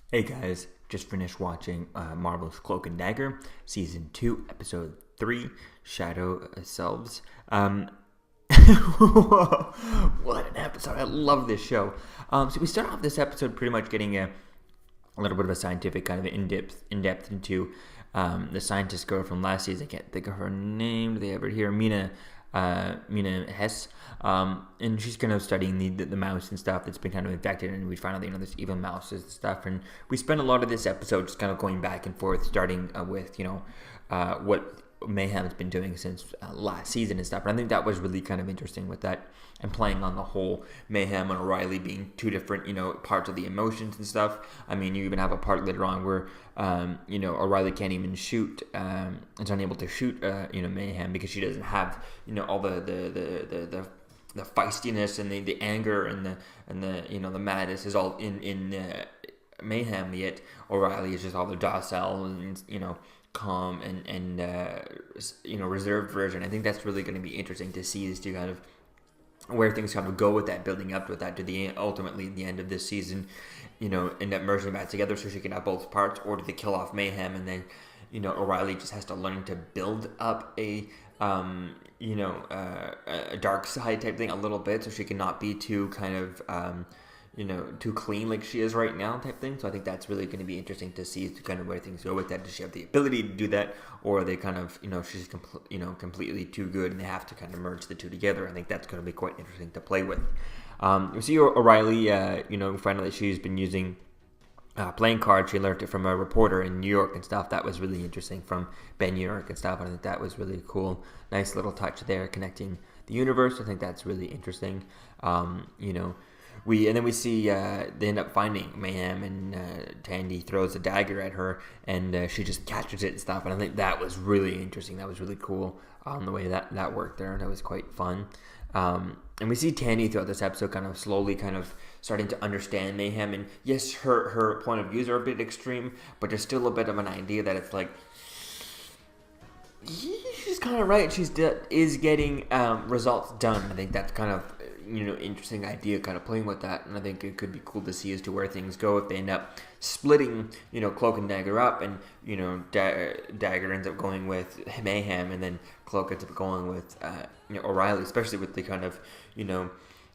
Hey guys, just finished watching Marvel's Cloak and Dagger, Season 2, Episode 3, Shadow Selves. What an episode. I love this show. So we start off this episode pretty much getting a little bit of a scientific kind of in-depth into the scientist girl from last season. I can't think of her name. Do they ever hear Mina Hess, and she's kind of studying the mouse and stuff that's been kind of infected, and we find out there's evil mouses and stuff, and we spend a lot of this episode just kind of going back and forth, starting with what Mayhem's been doing since last season and stuff. And I think that was really kind of interesting with that, and playing on the whole Mayhem and O'Reilly being two different parts of the emotions and stuff. I mean, you even have a part later on where O'Reilly can't even shoot, is unable to shoot Mayhem because she doesn't have all the feistiness and the anger and the madness is all in Mayhem, yet O'Reilly is just all the docile and calm and reserved version. I think that's really going to be interesting to see, is to kind of where things kind of go with that, building up with that to the ultimately the end of this season, end up merging back together so she can have both parts, or do they kill off Mayhem and then O'Reilly just has to learn to build up a dark side type thing a little bit, so she can not be too kind of too clean like she is right now type thing. So I think that's really going to be interesting to see, to kind of where things go with that. Does she have the ability to do that, or are they kind of she's completely too good and they have to kind of merge the two together? I think that's going to be quite interesting to play with. We see O'Reilly, find out that she's been using playing cards. She learned it from a reporter in New York and stuff. That was really interesting, from Ben New York and stuff. I think that was really cool. Nice little touch there, connecting the universe. I think that's really interesting. And then we see they end up finding Mayhem, and Tandy throws a dagger at her, and she just catches it and stuff. And I think that was really interesting. That was really cool, the way that worked there, and that was quite fun. And we see Tandy throughout this episode kind of slowly kind of starting to understand Mayhem. And yes, her point of views are a bit extreme, but there's still a bit of an idea that it's like, she's kind of right. She's is getting results done. I think that's kind of interesting idea, kind of playing with that, and I think it could be cool to see as to where things go if they end up splitting Cloak and Dagger up, and Dagger ends up going with Mayhem, and then Cloak ends up going with O'Reilly, especially with the kind of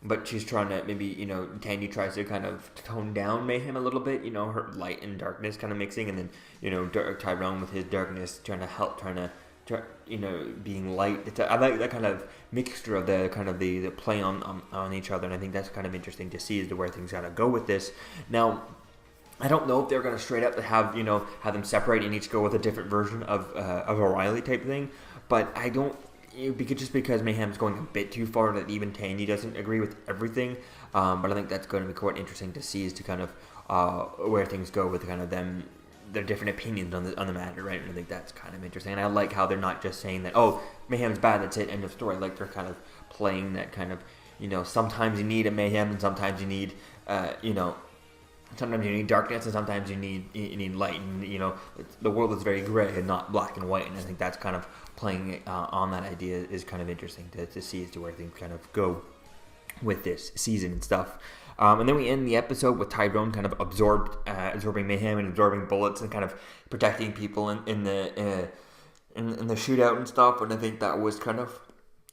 but she's trying to maybe Tandy tries to kind of tone down Mayhem a little bit, her light and darkness kind of mixing, and then Tyrone with his darkness trying to being light. I like that kind of mixture of the kind of the play on each other, and I think that's kind of interesting to see as to where things gotta go with this. Now, I don't know if they're gonna straight up have have them separate and each go with a different version of O'Reilly type thing, but I don't. Because Mayhem's going a bit too far that even Tandy doesn't agree with everything, but I think that's going to be quite interesting to see as to kind of where things go with kind of them, their different opinions on the matter, right? And I think that's kind of interesting. And I like how they're not just saying that, oh, Mayhem's bad, that's it, end of story. Like, they're kind of playing that kind of, sometimes you need a Mayhem, and sometimes you need, sometimes you need darkness, and sometimes you need light. And the world is very gray and not black and white. And I think that's kind of playing on that idea is kind of interesting to see as to where things kind of go with this season and stuff. And then we end the episode with Tyrone kind of absorbing Mayhem and absorbing bullets and kind of protecting people in the shootout and stuff. And I think that was kind of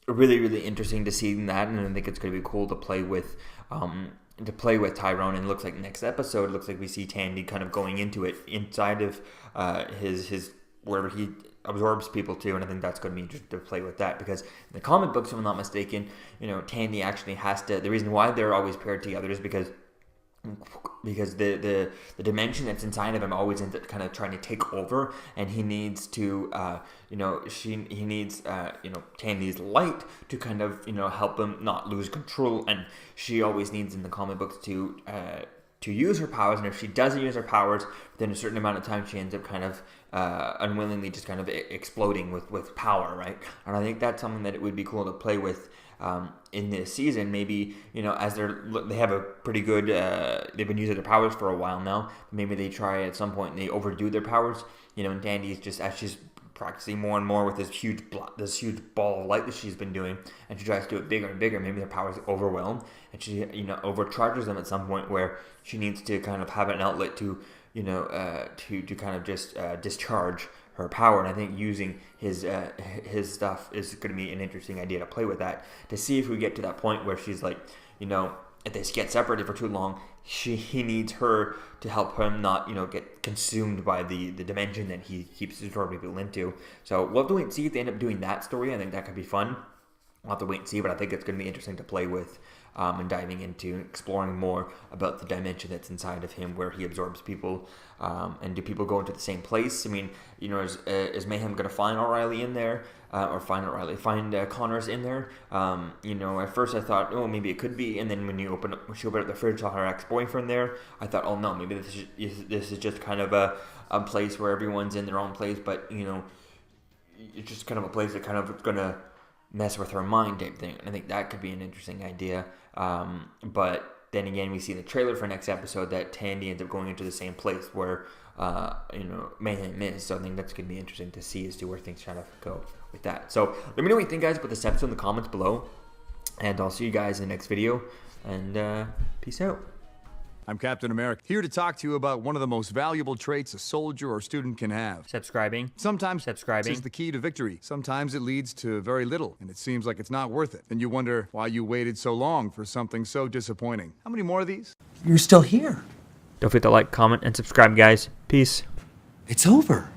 really, really interesting to see that. And I think it's going to be cool to play with Tyrone. And it looks like next episode, it looks like we see Tandy kind of going into it inside of his wherever he absorbs people too, and I think that's going to be interesting to play with that, because in the comic books, if I'm not mistaken, Tandy actually has to. The reason why they're always paired together is because the dimension that's inside of him always ends up kind of trying to take over, and he needs to he needs Tandy's light to kind of help him not lose control, and she always needs in the comic books to use her powers, and if she doesn't use her powers within a certain amount of time, she ends up kind of unwillingly just kind of exploding with power, right? And I think that's something that it would be cool to play with in this season. Maybe as they have a pretty good they've been using their powers for a while now. Maybe they try at some point and they overdo their powers. And Tandy's just, as she's practicing more and more with this huge ball of light that she's been doing, and she tries to do it bigger and bigger. Maybe her powers overwhelmed, and she overcharges them at some point where she needs to kind of have an outlet to to kind of just discharge her power. And I think using his stuff is going to be an interesting idea to play with that, to see if we get to that point where she's like, if they get separated for too long, he needs her to help him not, get consumed by the dimension that he keeps absorbing people into. So we'll have to wait and see if they end up doing that story. I think that could be fun. We'll have to wait and see, but I think it's going to be interesting to play with and diving into, exploring more about the dimension that's inside of him where he absorbs people. And do people go into the same place? I mean, is Mayhem going to find O'Reilly in there? Find Connors in there? At first I thought, oh, maybe it could be. And then when she opened up the fridge, saw her ex-boyfriend there, I thought, oh no, maybe this is just kind of a place where everyone's in their own place, but, it's just kind of a place that kind of going to mess with her mind type thing. And I think that could be an interesting idea. But then again, we see in the trailer for next episode that Tandy ends up going into the same place where, Mayhem is. So I think that's going to be interesting to see as to where things kind of go with that. So let me know what you think, guys, about this episode in the comments below. And I'll see you guys in the next video. And peace out. I'm Captain America, here to talk to you about one of the most valuable traits a soldier or student can have. Subscribing. Sometimes subscribing is the key to victory. Sometimes it leads to very little, and it seems like it's not worth it. And you wonder why you waited so long for something so disappointing. How many more of these? You're still here. Don't forget to like, comment, and subscribe, guys. Peace. It's over.